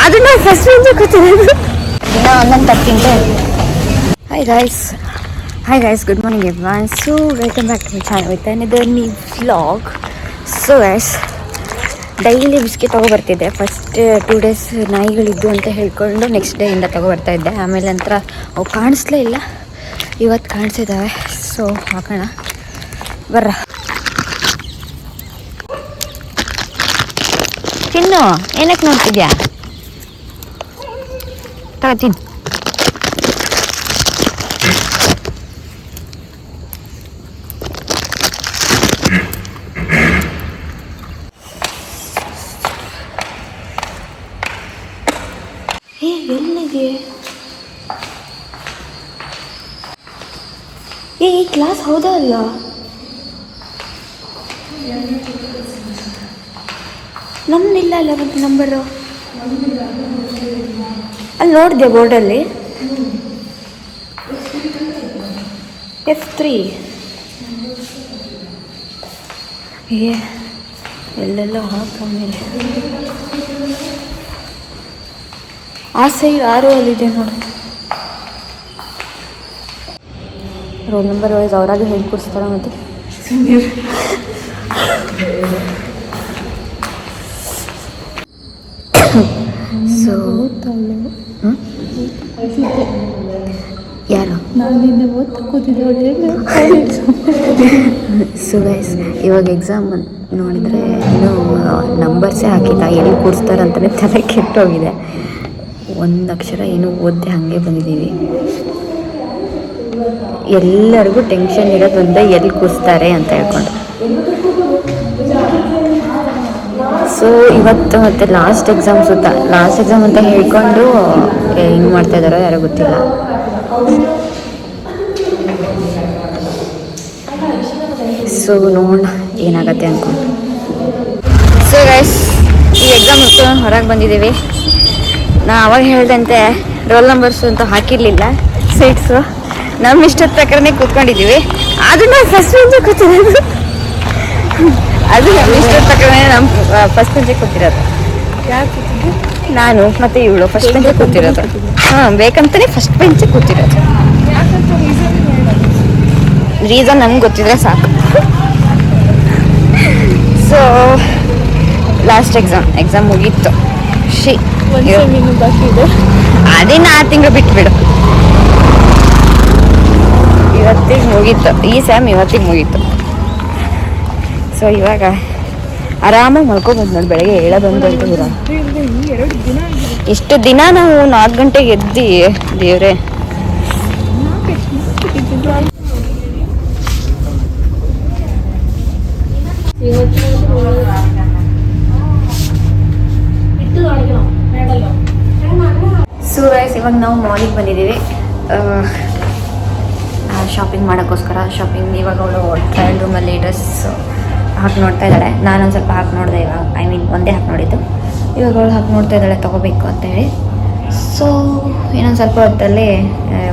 ಅದು ನಾವು ಫಸ್ಟ್ ಕೂತಿರೋದು ದಿನ ಒಂದೊಂದು ತರ್ತಿಂತೆ. Hi guys, good morning everyone. So welcome back to my channel with another new vlog. So guys, daily biscuit ತೊಗೊಬರ್ತಿದ್ದೆ. First 2 days ನಾಯಿಗಳಿದ್ದು ಅಂತ ಹೇಳ್ಕೊಂಡು ನೆಕ್ಸ್ಟ್ ಡೇ ಇಂದ ತೊಗೊಬರ್ತಾ ಇದ್ದೆ. ಆಮೇಲೆ ನಂತರ ಅವು ಕಾಣಿಸ್ಲೇ ಇಲ್ಲ. ಇವತ್ತು ಕಾಣಿಸಿದ್ದಾವೆ. ಸೊ ಹಾಕೋಣ ಬರ್ರ. ತಿನ್ನು, ಏನಕ್ಕೆ ನೋಡ್ತಿದ್ಯಾ? ತಿನ್ನು. ಎಲ್ಲಿಗೆ ಈ ಕ್ಲಾಸ್ ಹೌದಾ ಅಲ್ಲ? ನಮ್ದಿಲ್ಲ ಅಲ್ಲ ಮತ್ತೆ ನಂಬರು ಅಲ್ಲಿ ನೋಡಿದೆ ಬೋರ್ಡಲ್ಲಿ F3. ಎಲ್ಲೆಲ್ಲ ಹಾಕಮೇಲೆ ಆ ಸೈಡ್ 6 ಅಲ್ಲಿದೆ ನೋಡಿ. ರೋಲ್ ನಂಬರ್ ವೈಸ್ ಅವರಾಗೆ ಹೇಳಿ ಕೊಡಿಸ್ತಾರ. ಮತ್ತೆ ಸೊ ಯಾರು ಸೊ ಗೈಸ್ ಇವಾಗ ಎಕ್ಸಾಮ್ ನೋಡಿದರೆ ಇನ್ನೂ ನಂಬರ್ಸೇ ಹಾಕಿಲ್ಲ. ಎಲ್ಲಿ ಕೂರಿಸ್ತಾರಂತಲೇ ತಲೆ ಕೆಟ್ಟೋಗಿದೆ. ಒಂದು ಅಕ್ಷರ ಏನೂ ಓದ್ದೆ ಹಾಗೆ ಬಂದಿದ್ದೀವಿ. ಎಲ್ಲರಿಗೂ ಟೆನ್ಷನ್ ಇರೋದೊಂದೇ ಎಲ್ಲಿ ಕೂರಿಸ್ತಾರೆ ಅಂತ ಹೇಳ್ಕೊಂಡು. ಸೊ ಇವತ್ತು ಮತ್ತು ಲಾಸ್ಟ್ ಎಕ್ಸಾಮ್ ಅಂತ ಹೇಳ್ಕೊಂಡು ಹಿಂಗೆ ಮಾಡ್ತಾ ಇದ್ದಾರೋ ಯಾರೋ ಗೊತ್ತಿಲ್ಲ. ಸೊ ನೋಡೋಣ ಏನಾಗತ್ತೆ ಅಂದ್ಕೊಂಡು. ಸೊ ಗೈಸ್ ಈ ಎಕ್ಸಾಮ್ ಮುಗಿಸ್ಕೊಂಡು ಹೊರಗೆ ಬಂದಿದ್ದೀವಿ. ನಾ ಅವಾಗ ಹೇಳ್ದಂತೆ ರೋಲ್ ನಂಬರ್ಸ್ ಅಂತ ಹಾಕಿರಲಿಲ್ಲ, ಸೀಟ್ಸು ನಮ್ಮ ಇಷ್ಟದ ಪ್ರಕಾರನೇ ಕೂತ್ಕೊಂಡಿದ್ದೀವಿ. ಅದು ನಾವು ಫಸ್ಟ್ ಬೆಂಚೆ ಕೂತಿರೋದು. ಅದು ನಮ್ಮ ಇಷ್ಟದ ಪ್ರಕಾರನೇ ನಮ್ಮ ಫಸ್ಟ್ ಬೆಂಚೆ ಕೂತಿರೋದು. ನಾನು ಮತ್ತು ಇವಳು ಫಸ್ಟ್ ಬೆಂಚೆ ಕೂತಿರೋದು. ಬೇಕಂತಲೇ ಫಸ್ಟ್ ಬೆಂಚೆ ಕೂತಿರೋದು. ರೀಸನ್ ನಮ್ಗೆ ಗೊತ್ತಿದ್ರೆ ಸಾಕು. ಸೊ ಲಾಸ್ಟ್ ಎಕ್ಸಾಮ್ ಮುಗೀತು. ಅದೇನು 6 ತಿಂಗಳು ಬಿಟ್ಬಿಡು. ಇವತ್ತಿಗೆ ಮುಗೀತು ಈ ಸ್ಯಾಮ್, ಇವತ್ತಿಗೆ ಮುಗೀತು. ಸೊ ಇವಾಗ ಆರಾಮಾಗಿ ಮಲ್ಕೊಬೋದು ನೋಡಿ. ಬೆಳಗ್ಗೆ ಹೇಳೋದೊಂದು ಇಲ್ಲ. ಇಷ್ಟು ದಿನ ನಾವು 4 ಗಂಟೆಗೆ ಎದ್ದು ದೇವ್ರೆ. ಸೊ ಗೈಸ್ ಇವಾಗ ನಾವು ಮಾಲಿಗೆ ಬಂದಿದ್ದೀವಿ ಶಾಪಿಂಗ್ ಮಾಡೋಕ್ಕೋಸ್ಕರ. ಇವಾಗ ಅವಳು ಟ್ರಯಲ್ ರೂಮಲ್ಲಿ ಡ್ರೆಸ್ ಹಾಕಿ ನೋಡ್ತಾ ಇದ್ದಾಳೆ. ನಾನೊಂದು ಸ್ವಲ್ಪ ಹಾಕಿ ನೋಡಿದೆ ಇವಾಗ. ಒಂದೇ ಹಾಕಿ ನೋಡಿದ್ದು. ಇವಾಗ ಅವಳು ಹಾಕಿ ನೋಡ್ತಾ ಇದ್ದಾಳೆ ತೊಗೋಬೇಕು ಅಂತೇಳಿ. ಸೊ ಇನ್ನೊಂದು ಸ್ವಲ್ಪ ಹೊತ್ತಲ್ಲಿ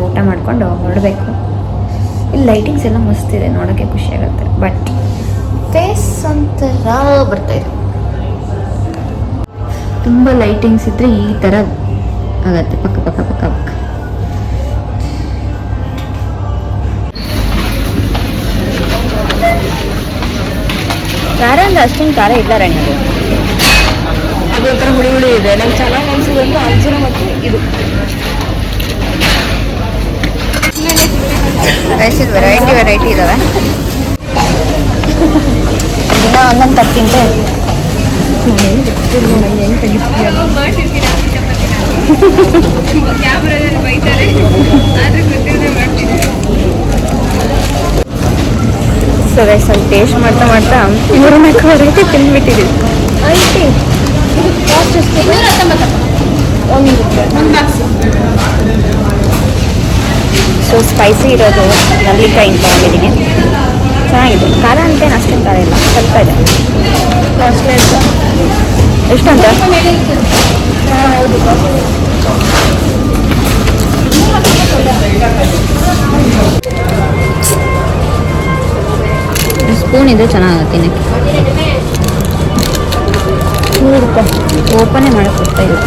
ಊಟ ಮಾಡಿಕೊಂಡು ಹೊರಡಬೇಕು. ಇಲ್ಲಿ ಲೈಟಿಂಗ್ಸ್ ಎಲ್ಲ ಮಸ್ತಿದೆ, ನೋಡೋಕ್ಕೆ ಖುಷಿಯಾಗುತ್ತೆ. ಬಟ್ ಫೇಸ್ ಒಂಥರ ಬರ್ತಾಯಿದೆ. ತುಂಬ ಲೈಟಿಂಗ್ಸ್ ಇದ್ದರೆ ಈ ಥರ ಆಗತ್ತೆ, ಪಕ್ಕ ಖಾರ ಅಂದರೆ ಅಷ್ಟೊಂದು ಖಾರ ಇಲ್ಲ ರಾಣಿ. ಅದು ಒಂಥರ ಹುಳಿ ಇದೆ. ನಂಗೆ ಚೆನ್ನಾಗಿ ಅನಿಸೋದಂದ್ರೆ ಅರ್ಜುನ ಮತ್ತು ಇದು ರೈಸಲ್ಲಿ ವೆರೈಟಿ ಇದ್ದಾವೆ. ದಿನ ಒಂದೊಂದು ತರ್ತಿಂತೆ. ಸೊ ಗೈಸ್ ಅಲ್ಲಿ ಟೇಸ್ಟ್ ಮಾಡ್ತಾ 3-4 ವೆರೈಟಿ ತಿಂದ್ಬಿಟ್ಟಿದ್ದೀವಿ. ಸೊ ಸ್ಪೈಸಿ ಇರೋದು ನಲ್ಲಿಕಾಯಿ ತೊಗೊಂಡಿದ್ದೀನಿ. ಚೆನ್ನಾಗಿದೆ. ಖಾರ ಅಂತೇನು ಅಷ್ಟೊಂದು ಖಾರ ಇಲ್ಲ, ಸ್ವಲ್ಪ ಇದೆ. ಎಷ್ಟಂತ? ಹೌದು. ಸ್ಪೂನ್ ಇದೆ, ಚೆನ್ನಾಗುತ್ತೆ ತಿನ್ನಕ್ಕೆ. ನೋಡಪ್ಪ ಓಪನೇ ಮಾಡಕ್ಕೆ ಬರ್ತಾ ಇಲ್ಲ.